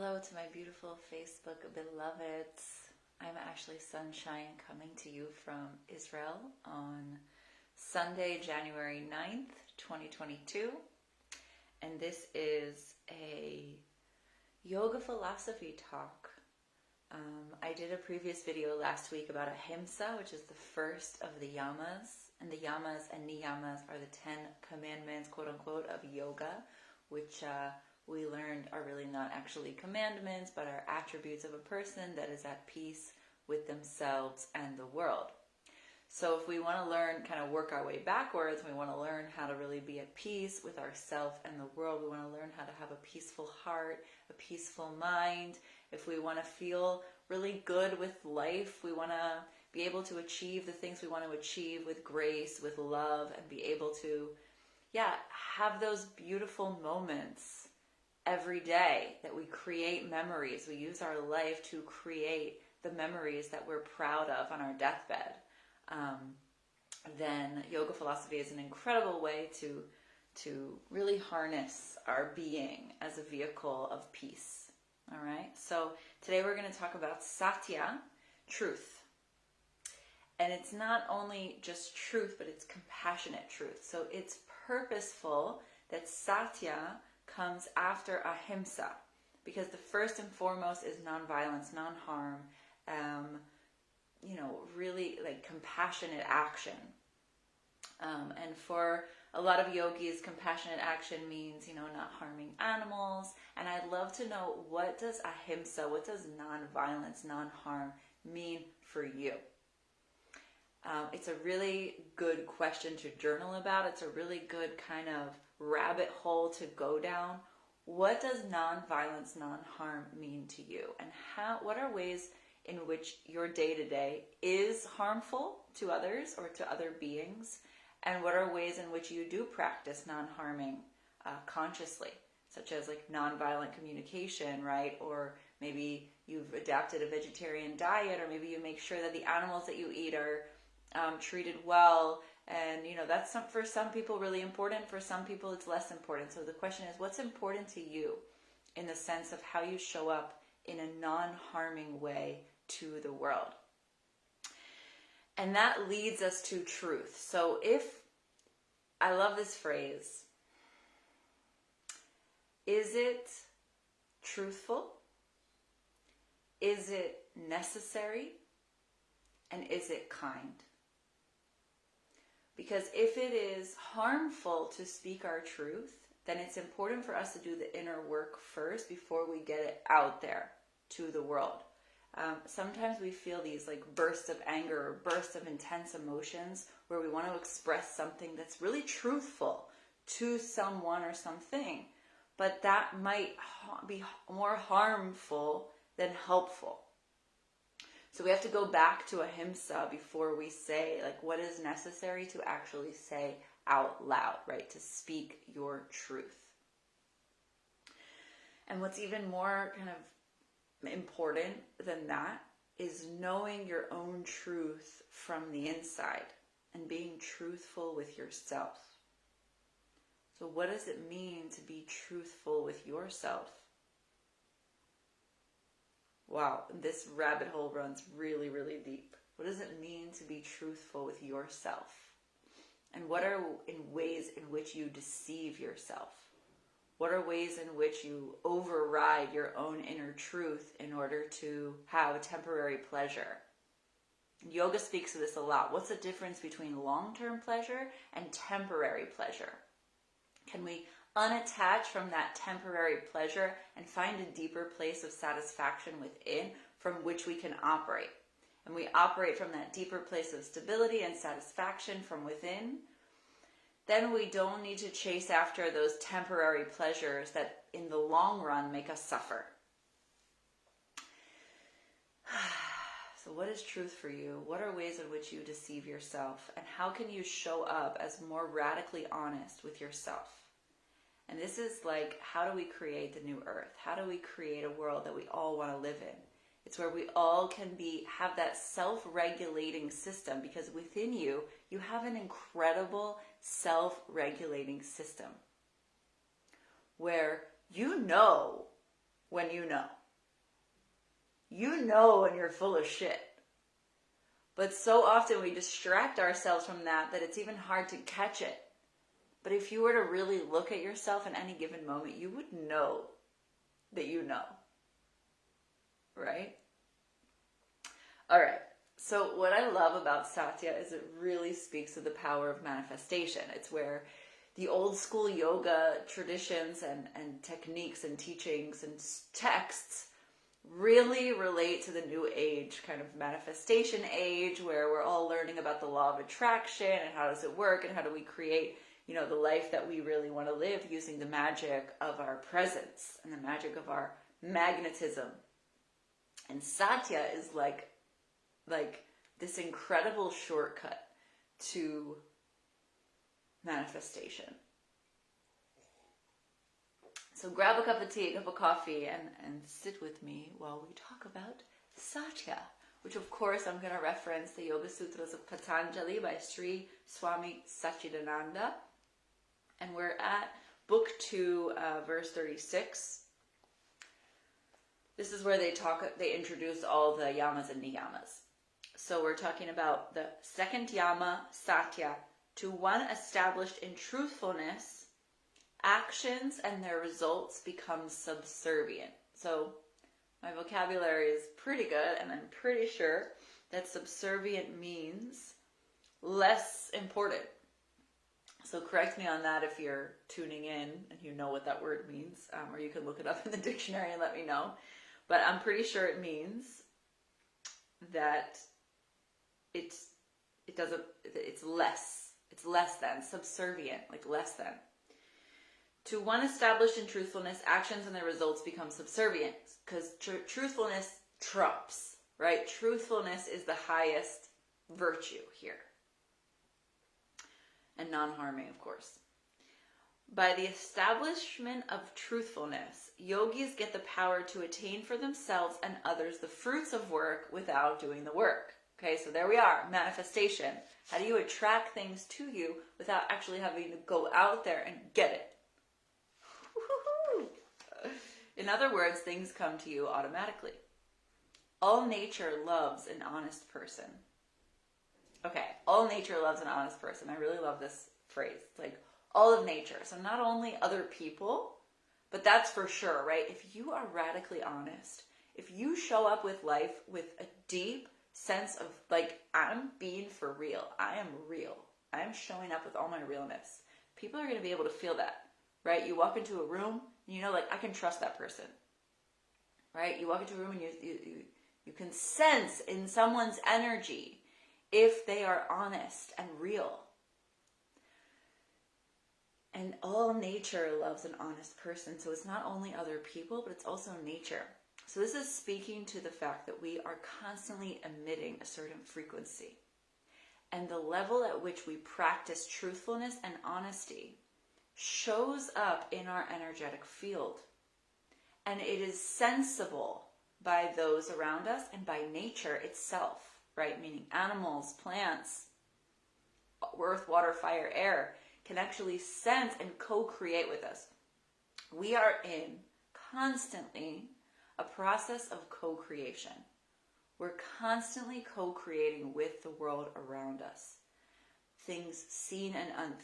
Hello to my beautiful Facebook beloveds. I'm Ashley Sunshine coming to you from Israel on Sunday, January 9th, 2022. And this is a yoga philosophy talk. I did a previous video last week about ahimsa, which is the first of the yamas. And the yamas and niyamas are the 10 commandments, quote unquote, of yoga, which we learned are really not actually commandments, but are attributes of a person that is at peace with themselves and the world. So if we want to learn, kind of work our way backwards, we want to learn how to really be at peace with ourselves and the world. We want to learn how to have a peaceful heart, a peaceful mind. If we want to feel really good with life, we want to be able to achieve the things we want to achieve with grace, with love, and be able to, have those beautiful moments every day, that we create memories. We use our life to create the memories that we're proud of on our deathbed. Then yoga philosophy is an incredible way to really harness our being as a vehicle of peace. All right. So today we're going to talk about Satya, truth. And it's not only just truth, but it's compassionate truth. So it's purposeful that Satya comes after ahimsa, because the first and foremost is nonviolence, non-harm, really like compassionate action. And for a lot of yogis, compassionate action means, not harming animals. And I'd love to know, what does ahimsa, what does nonviolence, non-harm mean for you? It's a really good question to journal about. It's a really good kind of rabbit hole to go down. What does nonviolence, non-harm mean to you? And what are ways in which your day-to-day is harmful to others or to other beings? And what are ways in which you do practice non-harming consciously, such as like nonviolent communication, right? Or maybe you've adapted a vegetarian diet, or maybe you make sure that the animals that you eat are treated well. And, that's for some people really important. For some people, it's less important. So the question is, what's important to you in the sense of how you show up in a non-harming way to the world? And that leads us to truth. So I love this phrase, is it truthful? Is it necessary? And is it kind? Because if it is harmful to speak our truth, then it's important for us to do the inner work first before we get it out there to the world. Sometimes we feel these like bursts of anger or bursts of intense emotions where we want to express something that's really truthful to someone or something, but that might be more harmful than helpful. So we have to go back to ahimsa before we say like what is necessary to actually say out loud, right? To speak your truth. And what's even more kind of important than that is knowing your own truth from the inside and being truthful with yourself. So what does it mean to be truthful with yourself? Wow, this rabbit hole runs really, really deep. What does it mean to be truthful with yourself? And what are ways in which you deceive yourself? What are ways in which you override your own inner truth in order to have a temporary pleasure? Yoga speaks to this a lot. What's the difference between long-term pleasure and temporary pleasure? Can we unattach from that temporary pleasure and find a deeper place of satisfaction within from which we can operate? And we operate from that deeper place of stability and satisfaction from within. Then we don't need to chase after those temporary pleasures that in the long run make us suffer. So what is truth for you? What are ways in which you deceive yourself? And how can you show up as more radically honest with yourself? And this is like, how do we create the new earth? How do we create a world that we all want to live in? It's where we all can have that self-regulating system, because within you, you have an incredible self-regulating system where you know when you know. You know when you're full of shit. But so often we distract ourselves from that it's even hard to catch it. But if you were to really look at yourself in any given moment, you would know that you know. Right? All right. So what I love about Satya is it really speaks to the power of manifestation. It's where the old school yoga traditions and techniques and teachings and texts really relate to the new age kind of manifestation age, where we're all learning about the law of attraction and how does it work and how do we create, the life that we really want to live using the magic of our presence and the magic of our magnetism. And Satya is like this incredible shortcut to manifestation. So grab a cup of tea, a cup of coffee, and sit with me while we talk about Satya, which of course I'm going to reference the Yoga Sutras of Patanjali by Sri Swami Satchidananda. And we're at book 2, verse 36. This is where they introduce all the Yamas and Niyamas. So we're talking about the second Yama, Satya, to one established in truthfulness, actions and their results become subservient. So my vocabulary is pretty good, and I'm pretty sure that subservient means less important. So correct me on that if you're tuning in and you know what that word means, or you can look it up in the dictionary and let me know. But I'm pretty sure it means that it's less than, subservient, like less than. To one established in truthfulness, actions and their results become subservient, because truthfulness trumps, right? Truthfulness is the highest virtue here. And non-harming, of course. By the establishment of truthfulness, yogis get the power to attain for themselves and others the fruits of work without doing the work. Okay, so there we are, manifestation. How do you attract things to you without actually having to go out there and get it? Woo-hoo-hoo. In other words, things come to you automatically. All nature loves an honest person. Okay, all nature loves an honest person. I really love this phrase. It's like all of nature. So not only other people, but that's for sure, right? If you are radically honest, if you show up with life with a deep sense of like, I'm being for real. I am real. I am showing up with all my realness. People are going to be able to feel that, right? You walk into a room and you know, like, I can trust that person, right? You walk into a room and you can sense in someone's energy if they are honest and real. And all nature loves an honest person. So it's not only other people, but it's also nature. So this is speaking to the fact that we are constantly emitting a certain frequency. And the level at which we practice truthfulness and honesty shows up in our energetic field. And it is sensible by those around us and by nature itself, right? Meaning animals, plants, earth, water, fire, air can actually sense and co-create with us. We are in constantly a process of co-creation. We're constantly co-creating with the world around us. Things seen and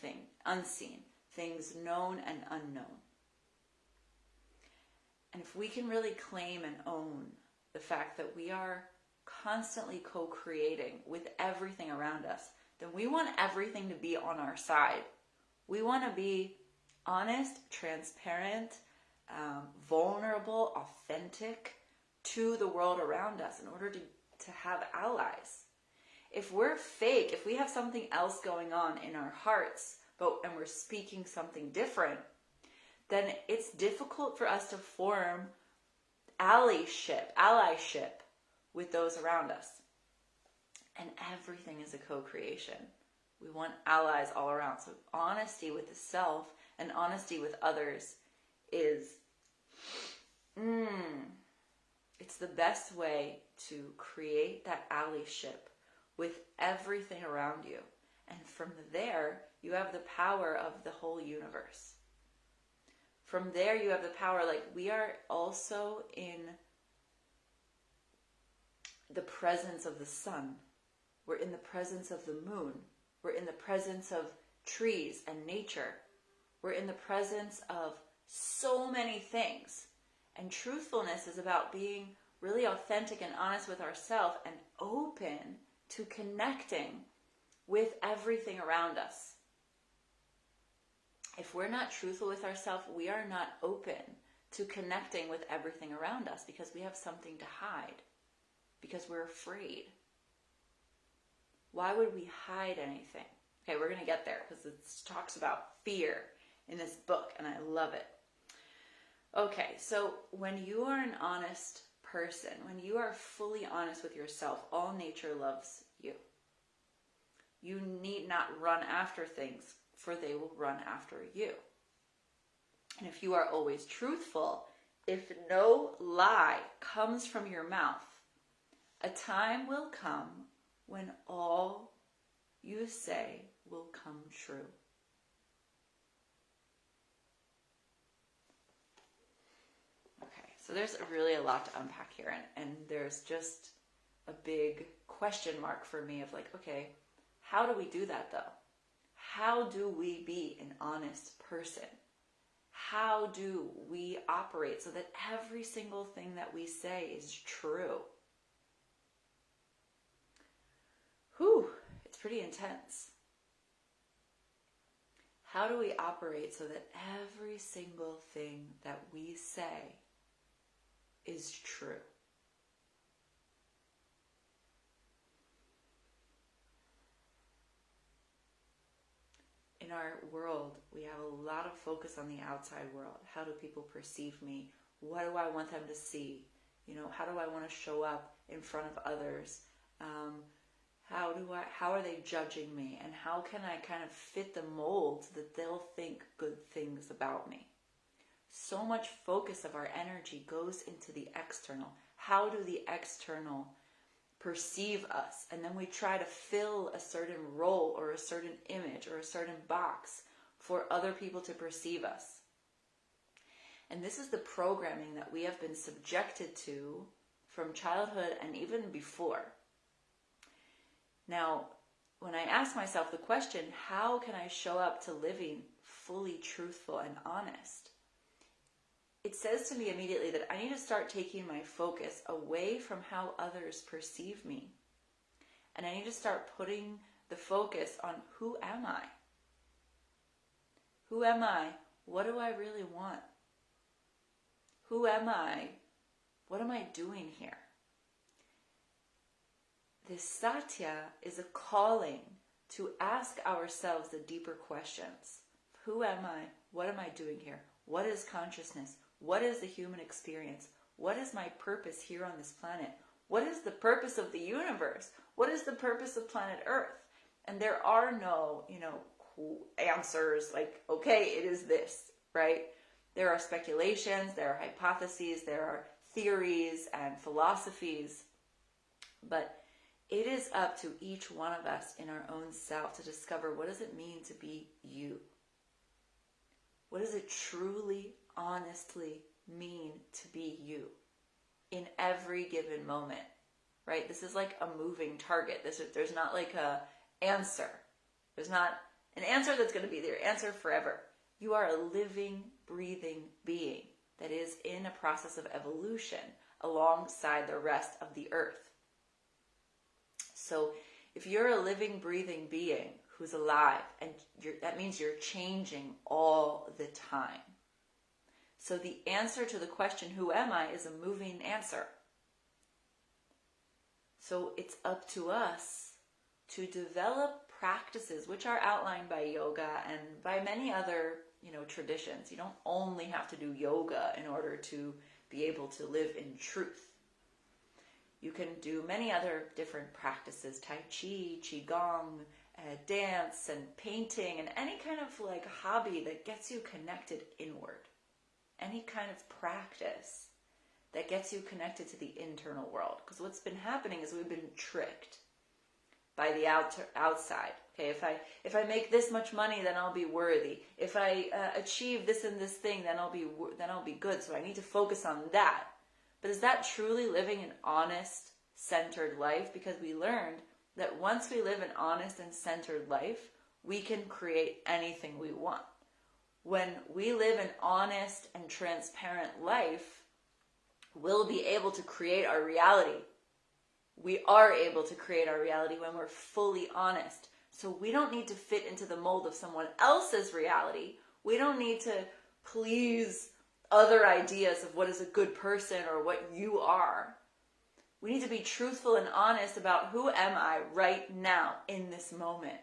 unseen. Things known and unknown. And if we can really claim and own the fact that we are constantly co-creating with everything around us, then we want everything to be on our side. We want to be honest, transparent, vulnerable, authentic to the world around us in order to have allies. If we're fake, if we have something else going on in our hearts, and we're speaking something different, then it's difficult for us to form allyship with those around us. And everything is a co-creation. We want allies all around. So honesty with the self and honesty with others is, it's the best way to create that allyship with everything around you. And from there, you have the power of the whole universe. From there, you have the power. Like, we are also in the presence of the sun. We're in the presence of the moon. We're in the presence of trees and nature. We're in the presence of so many things. And truthfulness is about being really authentic and honest with ourselves and open to connecting with everything around us. If we're not truthful with ourselves, we are not open to connecting with everything around us because we have something to hide, because we're afraid. Why would we hide anything? Okay, we're going to get there because it talks about fear in this book, and I love it. Okay, so when you are an honest person, when you are fully honest with yourself, all nature loves you. You need not run after things, for they will run after you. And if you are always truthful, if no lie comes from your mouth, a time will come when all you say will come true. Okay, so there's really a lot to unpack here, and there's just a big question mark for me of like, okay, how do we do that though? How do we be an honest person? How do we operate so that every single thing that we say is true? Whew, it's pretty intense. How do we operate so that every single thing that we say is true? In our world, we have a lot of focus on the outside world. How do people perceive me? What do I want them to see? How do I want to show up in front of others? How are they judging me? And how can I kind of fit the mold so that they'll think good things about me? So much focus of our energy goes into the external. How do the external perceive us? And then we try to fill a certain role or a certain image or a certain box for other people to perceive us. And this is the programming that we have been subjected to from childhood and even before. Now, when I ask myself the question, how can I show up to living fully truthful and honest? It says to me immediately that I need to start taking my focus away from how others perceive me. And I need to start putting the focus on who am I? Who am I? What do I really want? Who am I? What am I doing here? This Satya is a calling to ask ourselves the deeper questions. Who am I? What am I doing here? What is consciousness? What is the human experience? What is my purpose here on this planet? What is the purpose of the universe? What is the purpose of planet Earth? And there are no, answers like, okay, it is this, right? There are speculations, there are hypotheses, there are theories and philosophies, but it is up to each one of us in our own self to discover, what does it mean to be you? What does it truly, honestly mean to be you in every given moment, right? This is like a moving target. There's not like a answer. There's not an answer that's going to be their answer forever. You are a living, breathing being that is in a process of evolution alongside the rest of the earth. So if you're a living, breathing being who's alive, and that means you're changing all the time. So the answer to the question, who am I, is a moving answer. So it's up to us to develop practices which are outlined by yoga and by many other, traditions. You don't only have to do yoga in order to be able to live in truth. You can do many other different practices, Tai Chi, Qigong, dance and painting, and any kind of like hobby that gets you connected inward. Any kind of practice that gets you connected to the internal world. Because what's been happening is we've been tricked. by the outside. Okay, if I make this much money, then I'll be worthy. If I achieve this and this thing, then I'll be good. So I need to focus on that. But is that truly living an honest, centered life? Because we learned that once we live an honest and centered life, we can create anything we want. When we live an honest and transparent life, we'll be able to create our reality. We are able to create our reality when we're fully honest. So we don't need to fit into the mold of someone else's reality. We don't need to please other ideas of what is a good person or what you are. We need to be truthful and honest about who am I right now in this moment.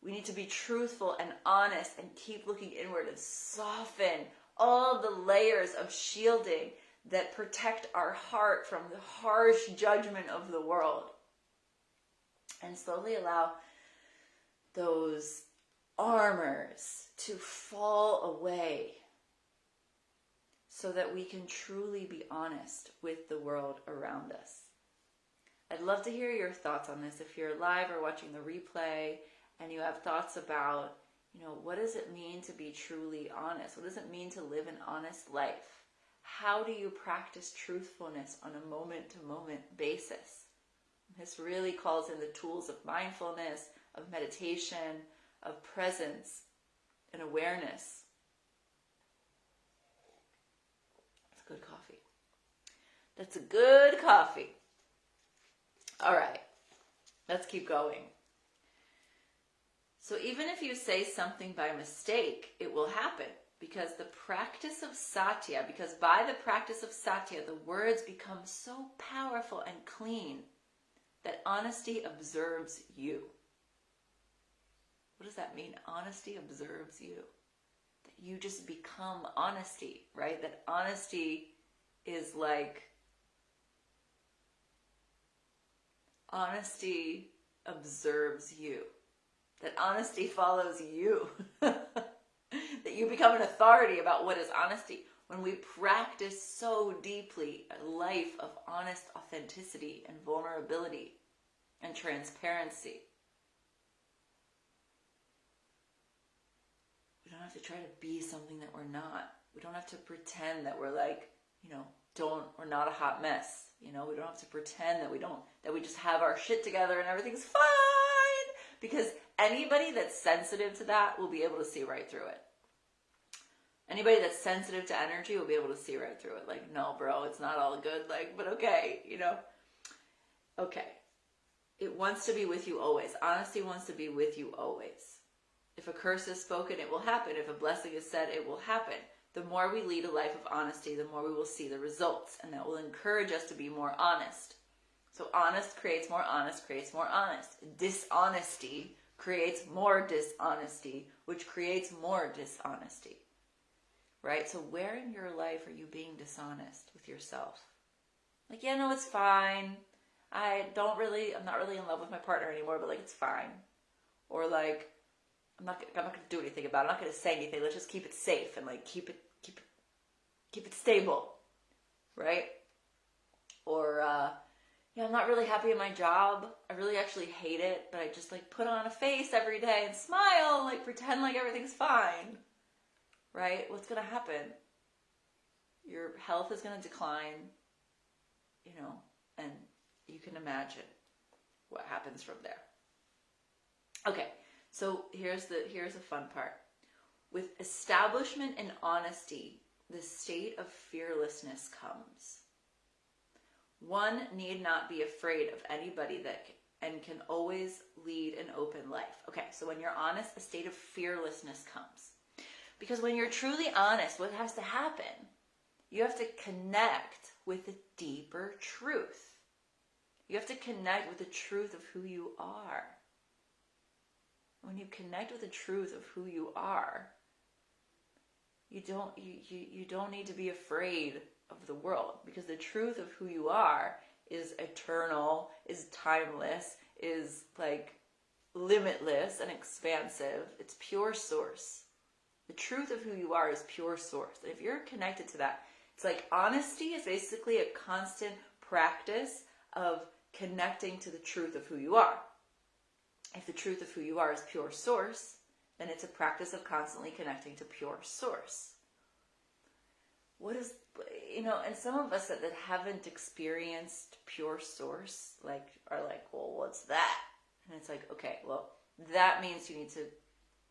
We need to be truthful and honest and keep looking inward and soften all the layers of shielding that protect our heart from the harsh judgment of the world. And slowly allow those armors to fall away so that we can truly be honest with the world around us. I'd love to hear your thoughts on this. If you're live or watching the replay and you have thoughts about, what does it mean to be truly honest? What does it mean to live an honest life? How do you practice truthfulness on a moment-to-moment basis? This really calls in the tools of mindfulness, of meditation, of presence, and awareness. That's good coffee. That's a good coffee. All right, let's keep going. So even if you say something by mistake, it will happen because by the practice of Satya, the words become so powerful and clean that honesty observes you. What does that mean? Honesty observes you. That you just become honesty, right? That honesty is like, honesty observes you. That honesty follows you. That you become an authority about what is honesty. When we practice so deeply a life of honest authenticity and vulnerability and transparency, we don't have to try to be something that we're not. We don't have to pretend that we're like, we're not a hot mess. We don't have to pretend that we just have our shit together and everything's fine. Because anybody that's sensitive to that will be able to see right through it. Anybody that's sensitive to energy will be able to see right through it. Like, no, bro, it's not all good. But okay, Okay. It wants to be with you always. Honesty wants to be with you always. If a curse is spoken, it will happen. If a blessing is said, it will happen. The more we lead a life of honesty, the more we will see the results. And that will encourage us to be more honest. So honest creates more honest, creates more honest. Dishonesty creates more dishonesty, which creates more dishonesty. Right? So where in your life are you being dishonest with yourself? Like, it's fine. I'm not really in love with my partner anymore, but it's fine. Or I'm not going to do anything about it. I'm not going to say anything. Let's just keep it safe and keep it stable. Right? Or, I'm not really happy in my job. I really actually hate it, but I just put on a face every day and smile, pretend like everything's fine. Right? What's going to happen? Your health is going to decline, and you can imagine what happens from there. Okay, so here's the fun part. With establishment and honesty, the state of fearlessness comes. One need not be afraid of anybody and can always lead an open life. Okay, so when you're honest, a state of fearlessness comes. Because when you're truly honest, what has to happen? You have to connect with the deeper truth. You have to connect with the truth of who you are. When you connect with the truth of who you are, you don't need to be afraid of the world, because the truth of who you are is eternal, is timeless, is limitless and expansive. It's pure source. The truth of who you are is pure source. And if you're connected to that, it's honesty is basically a constant practice of connecting to the truth of who you are. If the truth of who you are is pure source, then it's a practice of constantly connecting to pure source. What is, and some of us that haven't experienced pure source, are like, well, what's that? And it's like, okay, well, that means you need to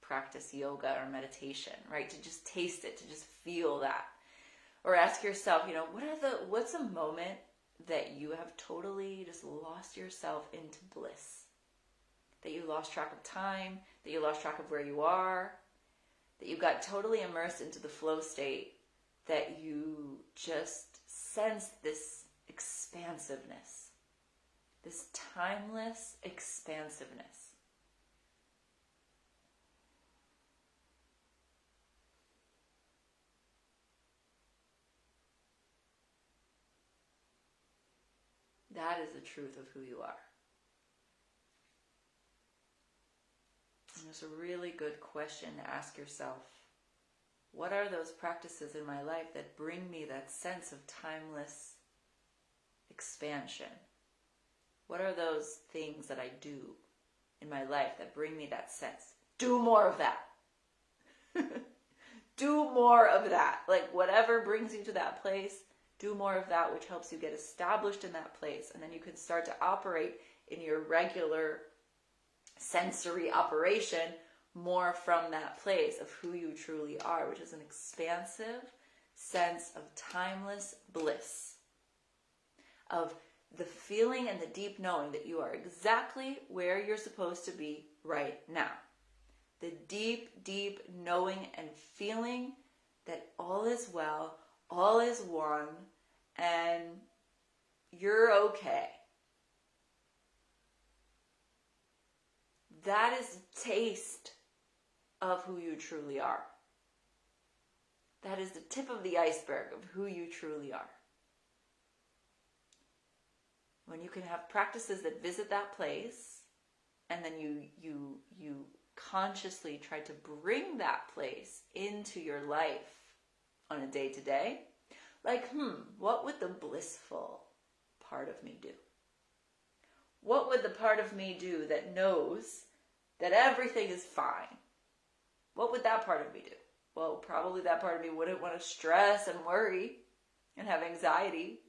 practice yoga or meditation, right? To just taste it, to just feel that. Or ask yourself, what's a moment that you have totally just lost yourself into bliss? That you lost track of time, that you lost track of where you are, that you got totally immersed into the flow state, that you just sensed this expansiveness, this timeless expansiveness. That is the truth of who you are. And it's a really good question to ask yourself. What are those practices in my life that bring me that sense of timeless expansion? What are those things that I do in my life that bring me that sense? Do more of that. Do more of that. Like whatever brings you to that place, do more of that, which helps you get established in that place. And then you can start to operate in your regular sensory operation more from that place of who you truly are, which is an expansive sense of timeless bliss, of the feeling and the deep knowing that you are exactly where you're supposed to be right now. The deep, deep knowing and feeling that all is well, all is one, and you're okay. That is the taste of who you truly are. That is the tip of the iceberg of who you truly are. When you can have practices that visit that place, and then you consciously try to bring that place into your life on a day-to-day, like, what would the blissful part of me do? What would the part of me do that knows that everything is fine? What would that part of me do? Well, probably that part of me wouldn't want to stress and worry and have anxiety.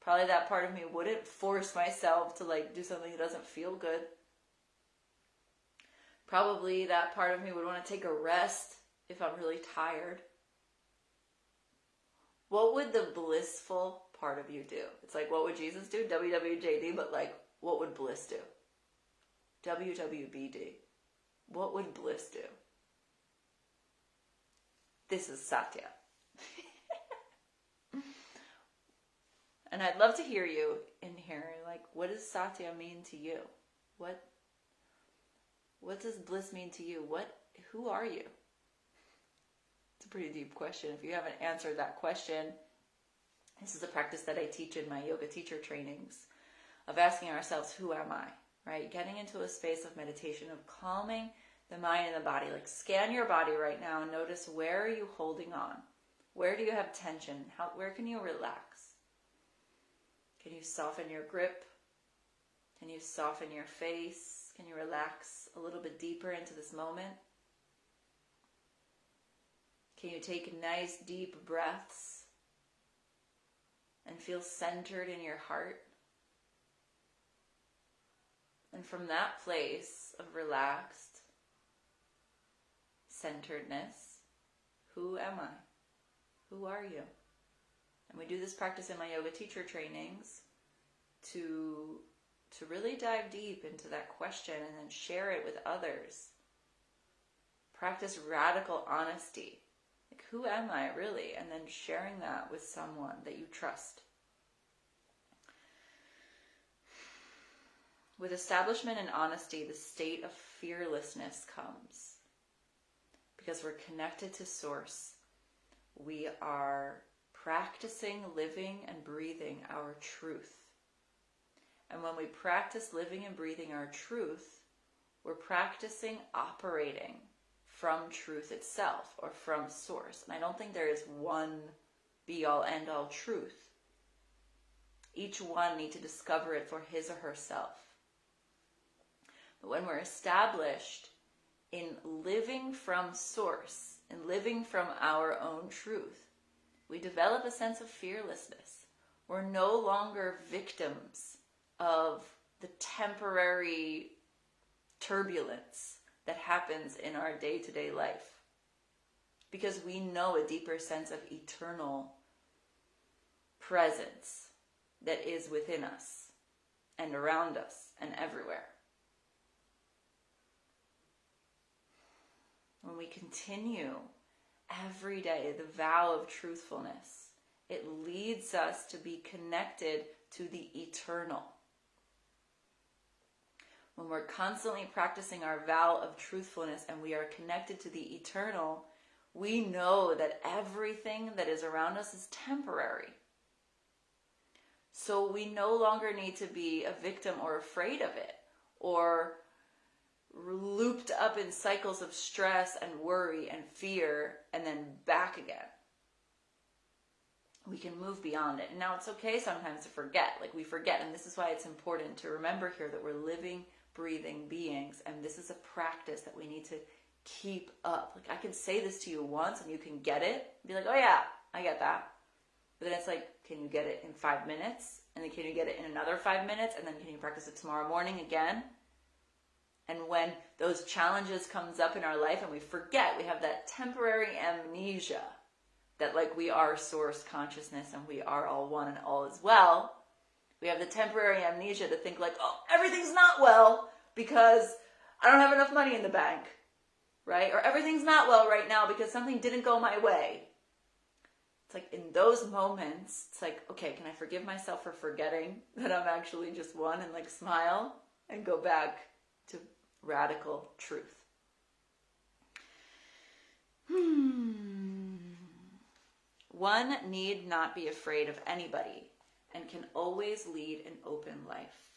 Probably that part of me wouldn't force myself to do something that doesn't feel good. Probably that part of me would want to take a rest if I'm really tired. What would the blissful part of you do? It's like, what would Jesus do? WWJD, but what would bliss do? WWBD. What would bliss do? This is Satya. And I'd love to hear you in here. What does Satya mean to you? What does bliss mean to you? Who are you? It's a pretty deep question. If you haven't answered that question, this is a practice that I teach in my yoga teacher trainings, of asking ourselves, who am I? Right? Getting into a space of meditation, of calming the mind and the body. Scan your body right now and notice, where are you holding on? Where do you have tension? Where can you relax? Can you soften your grip? Can you soften your face? Can you relax a little bit deeper into this moment? Can you take nice deep breaths and feel centered in your heart? And from that place of relaxed centeredness, who am I? Who are you? And we do this practice in my yoga teacher trainings to really dive deep into that question and then share it with others. Practice radical honesty. Who am I really? And then sharing that with someone that you trust. With establishment and honesty, the state of fearlessness comes. Because we're connected to Source. We are practicing living and breathing our truth. And when we practice living and breathing our truth, we're practicing operating from truth itself, or from Source. And I don't think there is one be-all, end-all truth. Each one need to discover it for his or herself. But when we're established in living from source and living from our own truth, we develop a sense of fearlessness. We're no longer victims of the temporary turbulence that happens in our day-to-day life, because we know a deeper sense of eternal presence that is within us and around us and everywhere. When we continue every day the vow of truthfulness, it leads us to be connected to the eternal. When we're constantly practicing our vow of truthfulness and we are connected to the eternal, we know that everything that is around us is temporary. So we no longer need to be a victim or afraid of it, or looped up in cycles of stress and worry and fear and then back again. We can move beyond it. And now it's okay sometimes to forget, like we forget. And this is why it's important to remember here that we're living, breathing beings. And this is a practice that we need to keep up. Like I can say this to you once and you can get it. Be like, oh yeah, I get that. But then it's like, can you get it in 5 minutes? And then can you get it in another 5 minutes? And then can you practice it tomorrow morning again? And when those challenges comes up in our life and we forget, we have that temporary amnesia that like we are source consciousness and we are all one and all is well. We have the temporary amnesia to think like, oh, everything's not well because I don't have enough money in the bank, right? Or everything's not well right now because something didn't go my way. It's like in those moments, it's like, okay, can I forgive myself for forgetting that I'm actually just one and like smile and go back to radical truth. One need not be afraid of anybody and can always lead an open life.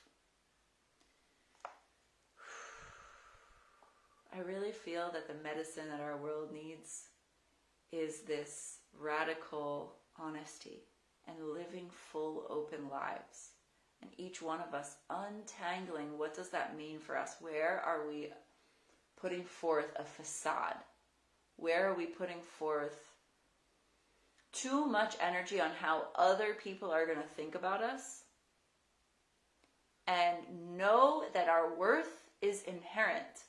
I really feel that the medicine that our world needs is this radical honesty and living full open lives. And each one of us untangling, what does that mean for us? Where are we putting forth a facade? Where are we putting forth too much energy on how other people are going to think about us? And know that our worth is inherent.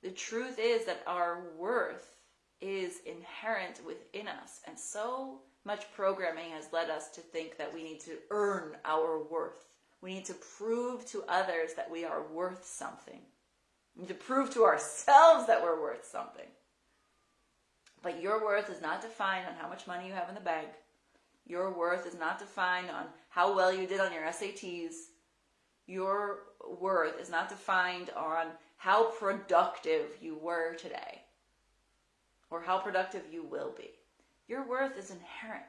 The truth is that our worth is inherent within us. And so much programming has led us to think that we need to earn our worth. We need to prove to others that we are worth something. We need to prove to ourselves that we're worth something. But your worth is not defined on how much money you have in the bank. Your worth is not defined on how well you did on your SATs. Your worth is not defined on how productive you were today or how productive you will be. Your worth is inherent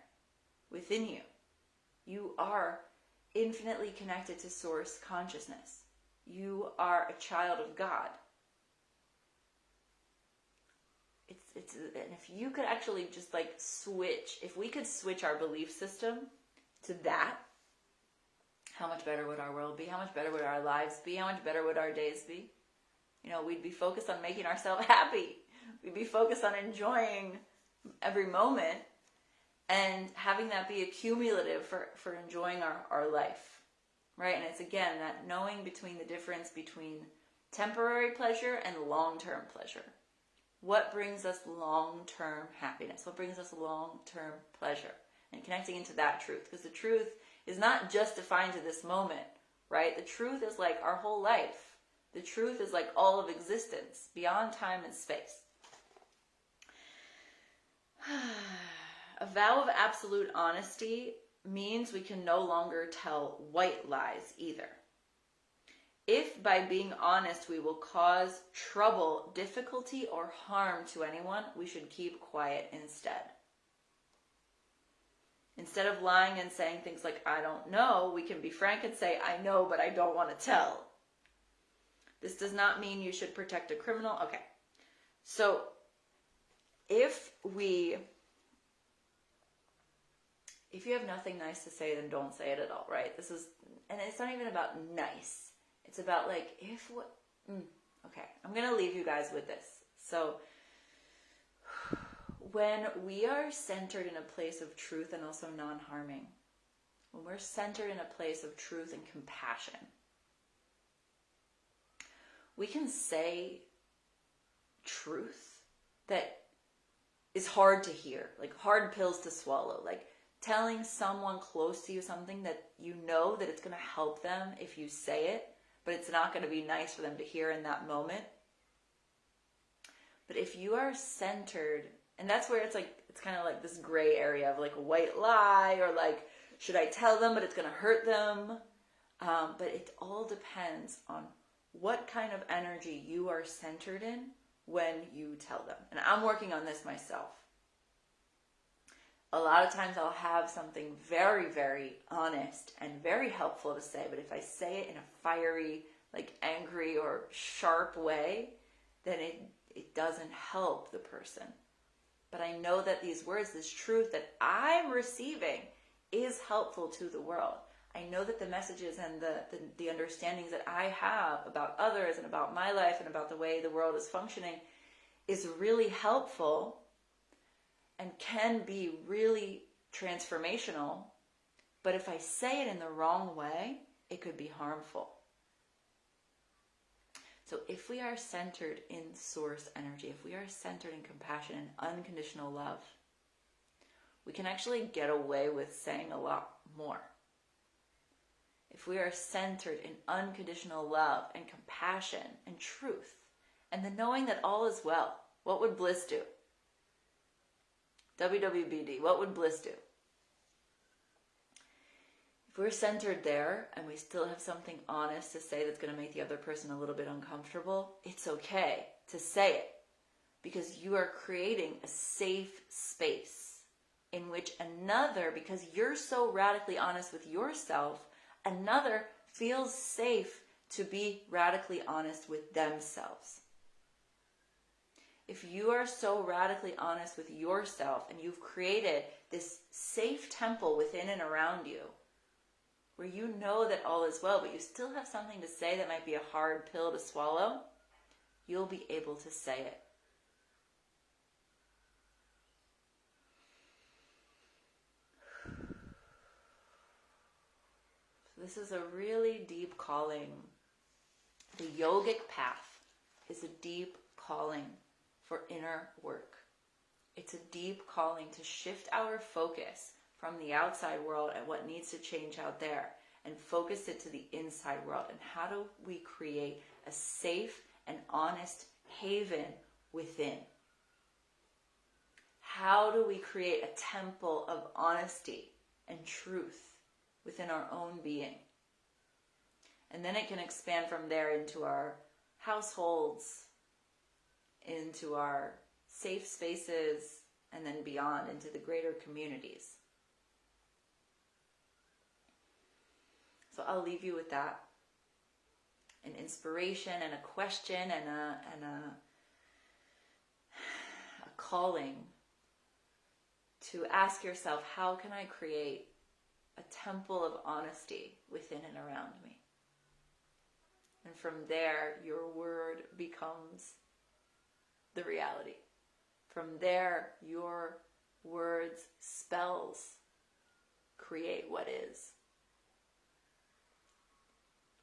within you. You are infinitely connected to source consciousness. You are a child of God. And if you could actually just like switch, if we could switch our belief system to that, how much better would our world be? How much better would our lives be? How much better would our days be? You know, we'd be focused on making ourselves happy. We'd be focused on enjoying every moment and having that be a cumulative for enjoying our life, right? And it's again that knowing between the difference between temporary pleasure and long-term pleasure. What brings us long-term happiness? What brings us long-term pleasure? And connecting into that truth, because the truth is not just defined to this moment, right? The truth is like our whole life. The truth is like all of existence, beyond time and space. A vow of absolute honesty means we can no longer tell white lies either. If by being honest we will cause trouble, difficulty, or harm to anyone, we should keep quiet instead. Instead of lying and saying things like, I don't know, we can be frank and say, I know, but I don't want to tell. This does not mean you should protect a criminal. Okay. So if we if you have nothing nice to say, then don't say it at all, right? And it's not even about nice. It's about like, okay, I'm going to leave you guys with this. So when we are centered in a place of truth and also non-harming, when we're centered in a place of truth and compassion, we can say truth that is hard to hear, like hard pills to swallow, like telling someone close to you something that you know that it's going to help them if you say it, but it's not going to be nice for them to hear in that moment. But if you are centered, and that's where it's like, it's kind of like this gray area of like a white lie, or like, should I tell them, but it's going to hurt them? But it all depends on what kind of energy you are centered in when you tell them. And I'm working on this myself. A lot of times I'll have something very, very honest and very helpful to say, but if I say it in a fiery, like angry or sharp way, then it doesn't help the person. But I know that these words, this truth that I'm receiving is helpful to the world. I know that the messages and the understandings that I have about others and about my life and about the way the world is functioning is really helpful and can be really transformational. But if I say it in the wrong way, it could be harmful. So if we are centered in source energy, if we are centered in compassion and unconditional love, we can actually get away with saying a lot more. If we are centered in unconditional love and compassion and truth, and the knowing that all is well, what would bliss do? WWBD, what would bliss do? If we're centered there and we still have something honest to say that's going to make the other person a little bit uncomfortable, it's okay to say it, because you are creating a safe space in which another, because you're so radically honest with yourself, another feels safe to be radically honest with themselves. If you are so radically honest with yourself and you've created this safe temple within and around you, where you know that all is well, but you still have something to say that might be a hard pill to swallow, you'll be able to say it. So this is a really deep calling. The yogic path is a deep calling for inner work. It's a deep calling to shift our focus from the outside world and what needs to change out there and focus it to the inside world. And how do we create a safe and honest haven within? How do we create a temple of honesty and truth within our own being? And then it can expand from there into our households, into our safe spaces, and then beyond into the greater communities. So I'll leave you with that. An inspiration and a question and a calling to ask yourself, how can I create a temple of honesty within and around me? And from there, your word becomes the reality. From there, your words, spells, create what is.